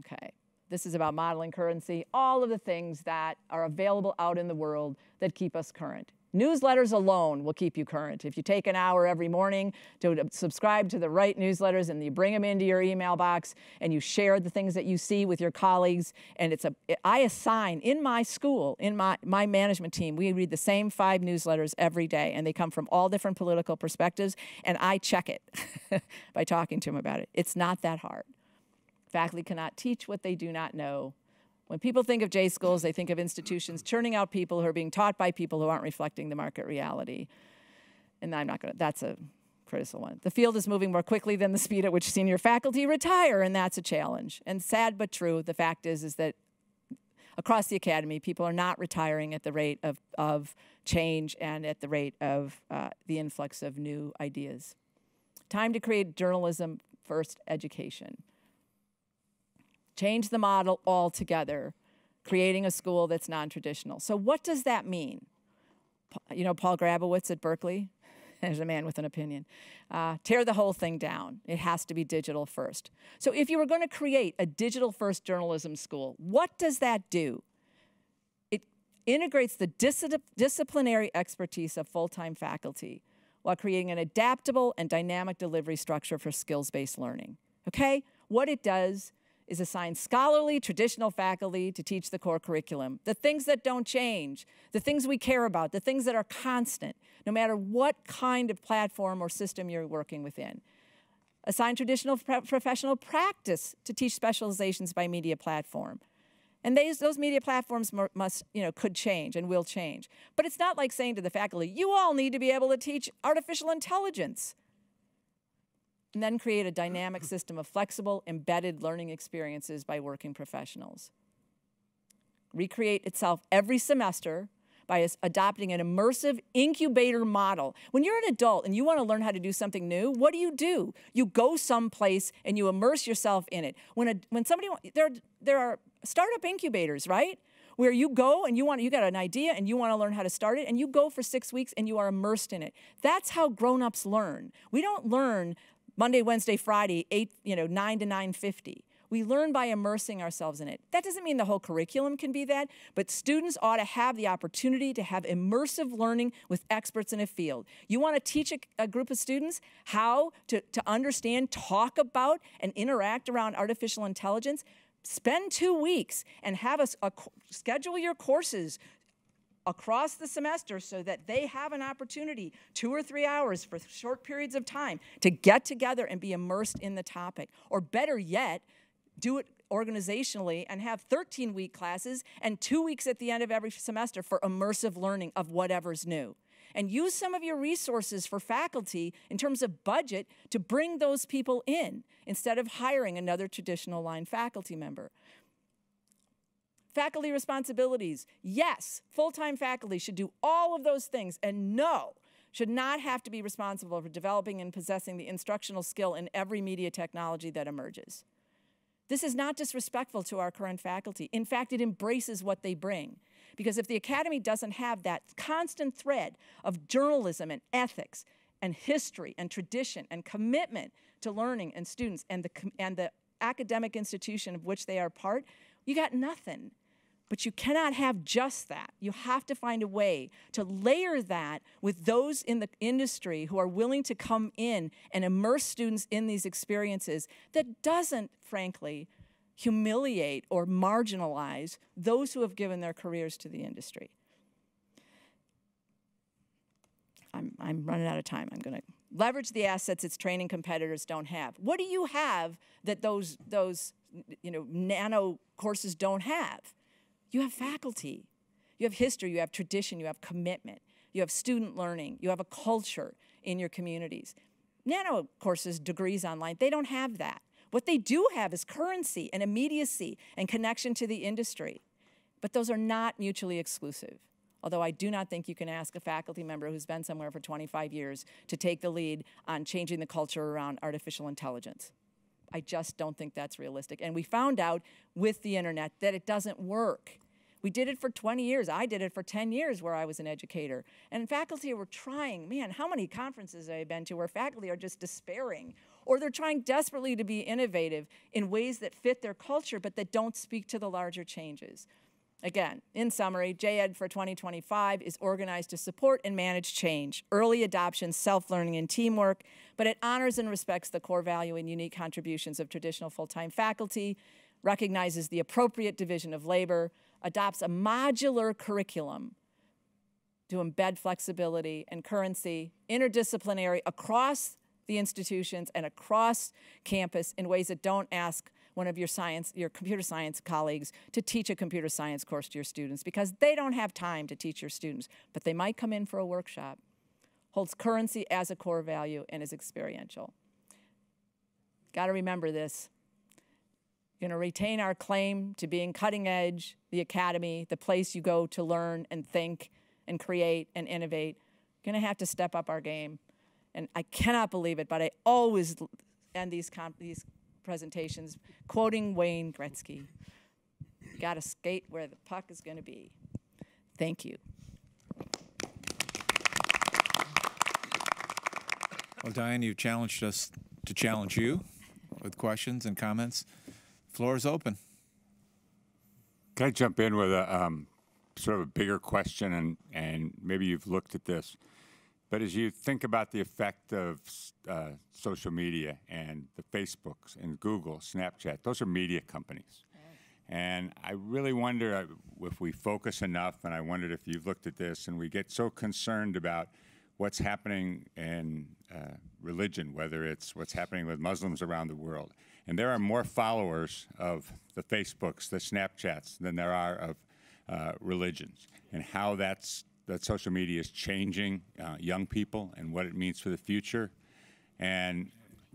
Okay. This is about modeling currency, all of the things that are available out in the world that keep us current. Newsletters alone will keep you current. If you take an hour every morning to subscribe to the right newsletters and you bring them into your email box and you share the things that you see with your colleagues, and I assign in my school, in my management team, we read the same 5 newsletters every day, and they come from all different political perspectives, and I check it by talking to them about it. It's not that hard. Faculty cannot teach what they do not know. When people think of J schools, they think of institutions churning out people who are being taught by people who aren't reflecting the market reality. And I'm not going to, that's a critical one. The field is moving more quickly than the speed at which senior faculty retire, and that's a challenge. And sad but true, the fact is that across the academy, people are not retiring at the rate of change and at the rate of the influx of new ideas. Time to create journalism first education. Change the model altogether, creating a school that's non-traditional. So what does that mean? You know Paul Grabowitz at Berkeley? There's a man with an opinion. Tear the whole thing down. It has to be digital first. So if you were going to create a digital first journalism school, what does that do? It integrates the disciplinary expertise of full-time faculty while creating an adaptable and dynamic delivery structure for skills-based learning. Okay? What it does is assign scholarly, traditional faculty to teach the core curriculum, the things that don't change, the things we care about, the things that are constant, no matter what kind of platform or system you're working within. Assign traditional professional practice to teach specializations by media platform. And those media platforms could change and will change. But it's not like saying to the faculty, you all need to be able to teach artificial intelligence. And then create a dynamic system of flexible, embedded learning experiences by working professionals. Recreate itself every semester by adopting an immersive incubator model. When you're an adult and you want to learn how to do something new, what do? You go someplace and you immerse yourself in it. There are startup incubators, right? Where you go and you got an idea and you want to learn how to start it, and you go for 6 weeks and you are immersed in it. That's how grown-ups learn. We don't learn Monday, Wednesday, Friday, 9 to 9:50. We learn by immersing ourselves in it. That doesn't mean the whole curriculum can be that, but students ought to have the opportunity to have immersive learning with experts in a field. You want to teach a group of students how to understand, talk about, and interact around artificial intelligence? Spend 2 weeks and have schedule your courses. across the semester so that they have an opportunity, 2 or 3 hours for short periods of time, to get together and be immersed in the topic. Or better yet, do it organizationally and have 13-week classes and 2 weeks at the end of every semester for immersive learning of whatever's new. And use some of your resources for faculty in terms of budget to bring those people in instead of hiring another traditional line faculty member. Faculty responsibilities. Yes, full-time faculty should do all of those things, and no, should not have to be responsible for developing and possessing the instructional skill in every media technology that emerges. This is not disrespectful to our current faculty. In fact, it embraces what they bring. Because if the Academy doesn't have that constant thread of journalism and ethics and history and tradition and commitment to learning and students and the academic institution of which they are part, you got nothing. But you cannot have just that. You have to find a way to layer that with those in the industry who are willing to come in and immerse students in these experiences that doesn't, frankly, humiliate or marginalize those who have given their careers to the industry. I'm running out of time. I'm going to leverage the assets its training competitors don't have. What do you have that those nano courses don't have? You have faculty. You have history. You have tradition. You have commitment. You have student learning. You have a culture in your communities. Nano courses, degrees online, they don't have that. What they do have is currency and immediacy and connection to the industry. But those are not mutually exclusive. Although I do not think you can ask a faculty member who's been somewhere for 25 years to take the lead on changing the culture around artificial intelligence. I just don't think that's realistic. And we found out with the internet that it doesn't work. We did it for 20 years. I did it for 10 years where I was an educator. And faculty were trying, man, how many conferences have I been to where faculty are just despairing? Or they're trying desperately to be innovative in ways that fit their culture but that don't speak to the larger changes. Again, in summary, JED for 2025 is organized to support and manage change, early adoption, self-learning, and teamwork, but it honors and respects the core value and unique contributions of traditional full-time faculty, recognizes the appropriate division of labor, adopts a modular curriculum to embed flexibility and currency, interdisciplinary across the institutions and across campus in ways that don't ask one of your computer science colleagues to teach a computer science course to your students because they don't have time to teach your students, but they might come in for a workshop. Holds currency as a core value and is experiential. Got to remember this. We're going to retain our claim to being cutting edge, the academy, the place you go to learn and think and create and innovate. We're going to have to step up our game. And I cannot believe it, but I always end these presentations quoting Wayne Gretsky. Got to skate where the puck is going to be. Thank you. Well, Diane, you've challenged us to challenge you with questions and comments. Floor is open. Can I jump in with a sort of a bigger question, and maybe you've looked at this, but as you think about the effect of social media and the Facebooks and Google, Snapchat, those are media companies. And I really wonder if we focus enough, and I wondered if you've looked at this, and we get so concerned about what's happening in religion, whether it's what's happening with Muslims around the world. And there are more followers of the Facebooks, the Snapchats, than there are of religions, and how that social media is changing young people and what it means for the future, and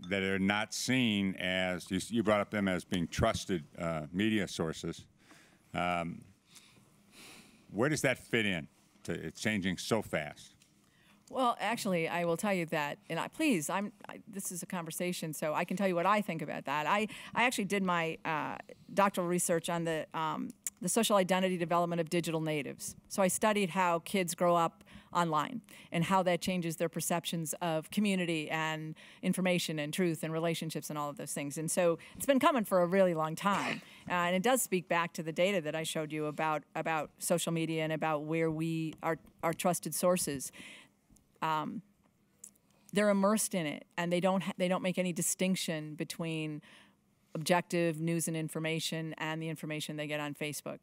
that are not seen as, you brought up them as being trusted media sources. Where does that fit in? It's changing so fast. Well, actually, I will tell you that, and this is a conversation, so I can tell you what I think about that. I actually did my doctoral research on the social identity development of digital natives. So I studied how kids grow up online and how that changes their perceptions of community and information and truth and relationships and all of those things. And so it's been coming for a really long time. And it does speak back to the data that I showed you about social media and about where we are trusted sources. They're immersed in it, and they don't make any distinction between objective news and information and the information they get on Facebook.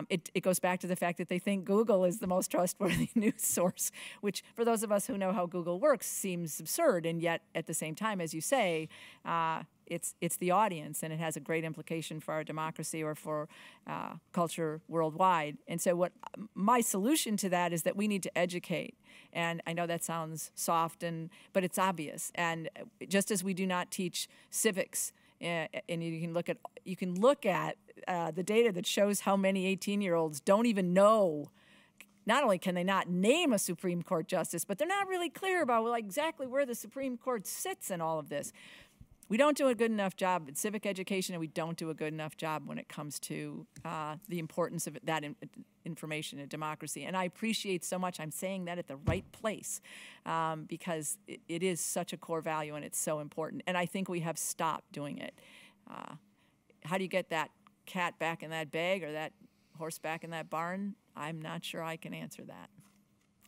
It goes back to the fact that they think Google is the most trustworthy news source, which for those of us who know how Google works seems absurd, and yet at the same time, as you say, it's the audience, and it has a great implication for our democracy or for culture worldwide. And so what my solution to that is that we need to educate. And I know that sounds soft, but it's obvious. And just as we do not teach civics, and you can look at the data that shows how many 18-year-olds don't even know. Not only can they not name a Supreme Court justice, but they're not really clear about exactly where the Supreme Court sits in all of this. We don't do a good enough job in civic education, and we don't do a good enough job when it comes to the importance of that information in democracy. And I appreciate so much I'm saying that at the right place because it is such a core value and it's so important. And I think we have stopped doing it. How do you get that cat back in that bag or that horse back in that barn? I'm not sure I can answer that.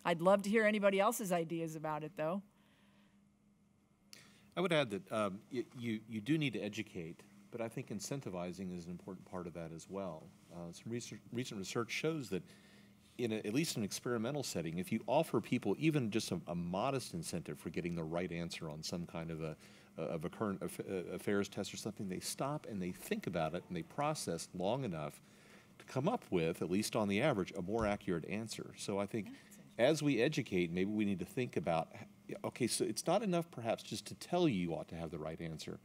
I'd love to hear anybody else's ideas about it, though. I would add that you do need to educate, but I think incentivizing is an important part of that as well. Some recent research shows that at least in an experimental setting, if you offer people even just a modest incentive for getting the right answer on some kind of a current affairs test or something, they stop and they think about it and they process long enough to come up with, at least on the average, a more accurate answer. So I think as we educate, maybe we need to think about, okay, so it's not enough perhaps just to tell you ought to have the right answer.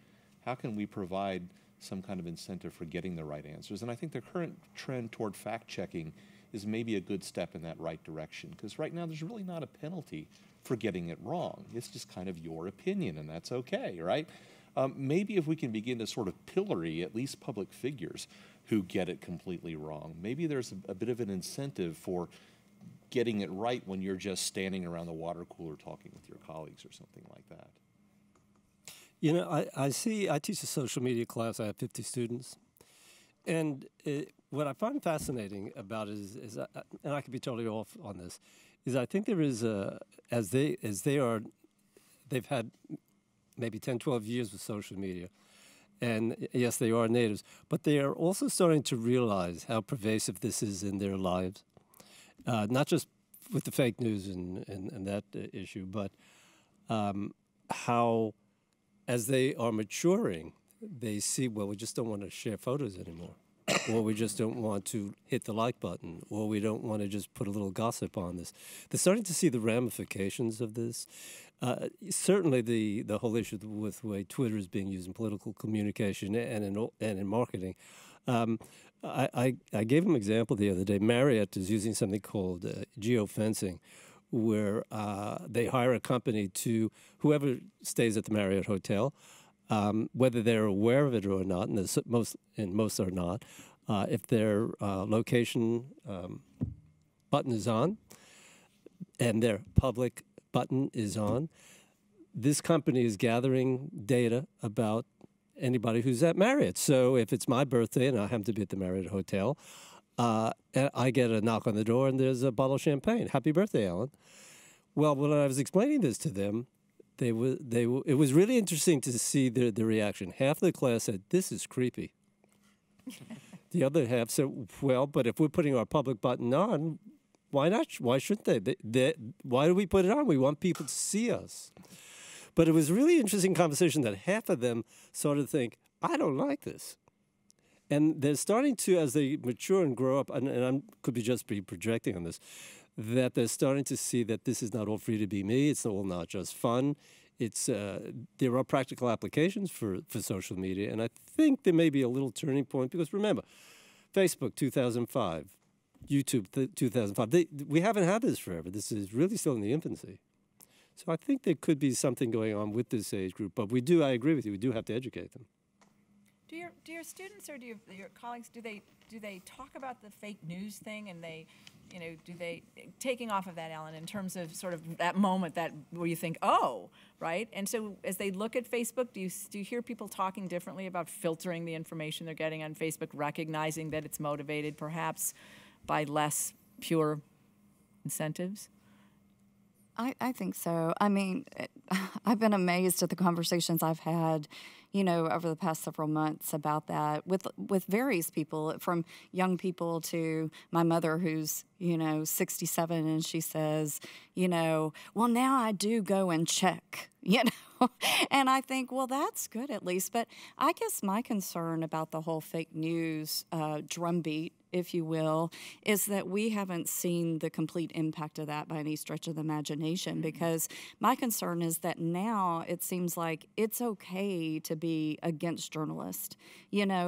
How can we provide some kind of incentive for getting the right answers? And I think the current trend toward fact-checking is maybe a good step in that right direction, because right now there's really not a penalty for getting it wrong. It's just kind of your opinion, and that's okay, right? Maybe if we can begin to sort of pillory at least public figures who get it completely wrong, maybe there's a bit of an incentive for getting it right when you're just standing around the water cooler talking with your colleagues or something like that. You know, I teach a social media class. I have 50 students. And what I find fascinating about it is and I could be totally off on this, is I think there is they've had maybe 10, 12 years with social media. And yes, they are natives, but they are also starting to realize how pervasive this is in their lives. Not just with the fake news and that issue, but how, as they are maturing, they see, well, we just don't want to share photos anymore, or we just don't want to hit the like button, or we don't want to just put a little gossip on this. They're starting to see the ramifications of this. Certainly the whole issue with the way Twitter is being used in political communication and in marketing. I gave him an example the other day. Marriott is using something called geofencing, where they hire a company to, whoever stays at the Marriott hotel, whether they're aware of it or not, and most are not, if their location button is on and their public button is on, this company is gathering data about anybody who's at Marriott. So if it's my birthday and I happen to be at the Marriott Hotel, and I get a knock on the door and there's a bottle of champagne. Happy birthday, Alan. Well, when I was explaining this to them, it was really interesting to see the reaction. Half the class said, "This is creepy." The other half said, "Well, but if we're putting our public button on, why not? Why shouldn't they? Why do we put it on? We want people to see us." But it was a really interesting conversation that half of them sort of think, I don't like this. And they're starting to, as they mature and grow up, and I could just be projecting on this, that they're starting to see that this is not all free to be me. It's all not just fun. It's there are practical applications for social media. And I think there may be a little turning point because, remember, Facebook 2005, YouTube 2005. We haven't had this forever. This is really still in the infancy. So I think there could be something going on with this age group, but I agree with you, we do have to educate them. Do your students or do your colleagues, do they talk about the fake news thing, and do they, taking off of that, Alan, in terms of sort of that moment where you think, oh, right? And so as they look at Facebook, do you hear people talking differently about filtering the information they're getting on Facebook, recognizing that it's motivated perhaps by less pure incentives? I think so. I mean, I've been amazed at the conversations I've had, over the past several months about that with various people, from young people to my mother, who's 67, and she says, well, now I do go and check, and I think, well, that's good at least. But I guess my concern about the whole fake news drumbeat, if you will, is that we haven't seen the complete impact of that by any stretch of the imagination, because my concern is that now it seems like it's okay to be against journalists.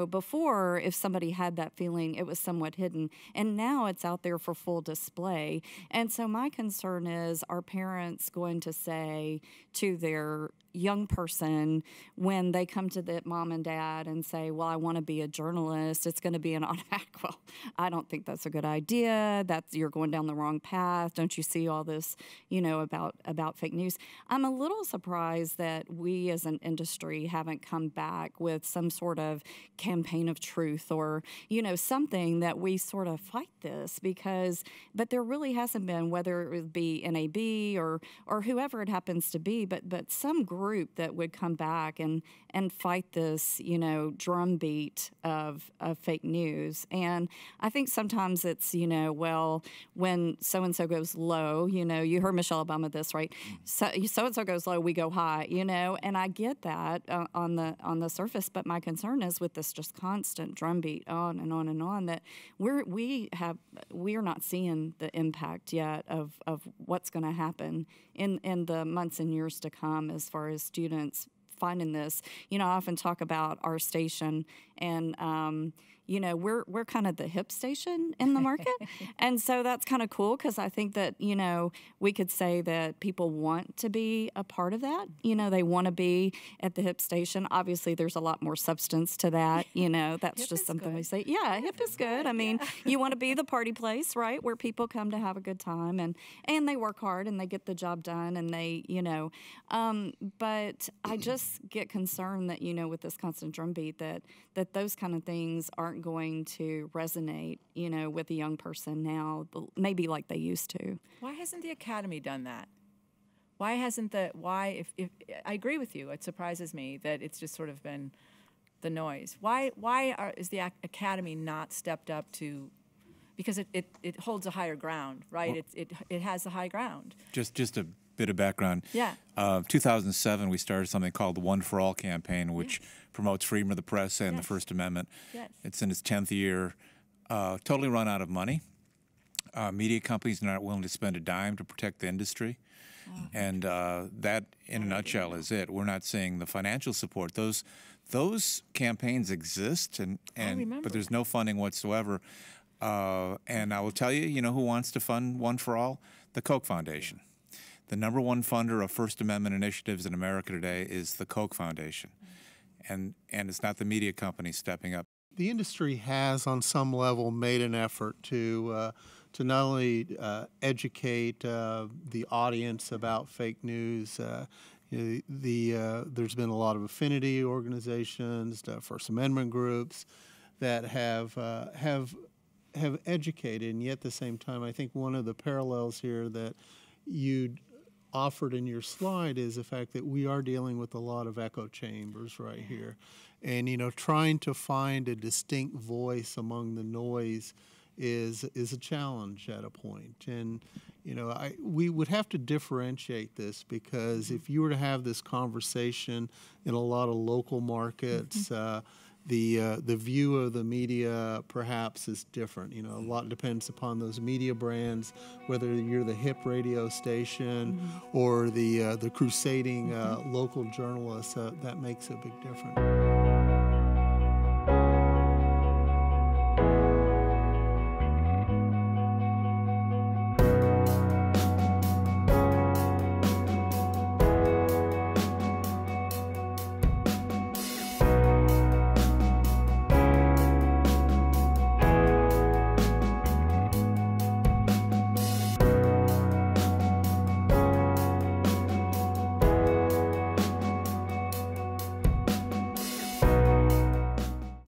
Before, if somebody had that feeling, it was somewhat hidden, and now it's out there for full display. And so my concern is, are parents going to say to their young person, when they come to the mom and dad and say, well, I want to be a journalist, it's going to be an automatic, well, I don't think that's a good idea. You're going down the wrong path. Don't you see all this, about fake news? I'm a little surprised that we as an industry haven't come back with some sort of campaign of truth, or, something that we sort of fight this, but there really hasn't been, whether it would be NAB or whoever it happens to be, but some group that would come back and fight this, drumbeat of fake news. And I think sometimes it's, well, when so-and-so goes low, you heard Michelle Obama this, right? So-and-so goes low, we go high, and I get that on the surface, but my concern is with this just constant drumbeat on and on and on, that we are not seeing the impact yet of what's going to happen in the months and years to come as far as students finding this. I often talk about our station, and we're kind of the hip station in the market. And so that's kind of cool, because I think that, we could say that people want to be a part of that. They want to be at the hip station. Obviously, there's a lot more substance to that. That's just something we say. Yeah, hip is good. I mean, you want to be the party place, right, where people come to have a good time, and they work hard and they get the job done, and they, but I just get concerned that, with this constant drumbeat, that those kind of things aren't going to resonate, with a young person now, maybe like they used to. Why hasn't the Academy done that? Why hasn't if I agree with you, it surprises me that it's just sort of been the noise. Why is the Academy not stepped up to, because it holds a higher ground, right? Well, it has a high ground. Just a bit of background. Yeah. 2007, we started something called the One for All campaign, which promotes freedom of the press and the First Amendment. Yes. It's in its 10th year. Totally run out of money. Media companies are not willing to spend a dime to protect the industry. Oh. And that, in a nutshell, is it. We're not seeing the financial support. Those campaigns exist, but there's no funding whatsoever. And I will tell you, who wants to fund One for All? The Koch Foundation. The number one funder of First Amendment initiatives in America today is the Koch Foundation. And it's not the media companies stepping up. The industry has, on some level, made an effort to not only educate the audience about fake news. There's been a lot of affinity organizations, First Amendment groups that have educated, and yet at the same time, I think one of the parallels here that you offered in your slide is the fact that we are dealing with a lot of echo chambers right here. And, trying to find a distinct voice among the noise is a challenge at a point. And, we would have to differentiate this, because if you were to have this conversation in a lot of local markets, the view of the media perhaps is different. A lot depends upon those media brands, whether you're the hip radio station or the crusading local journalists. That makes a big difference.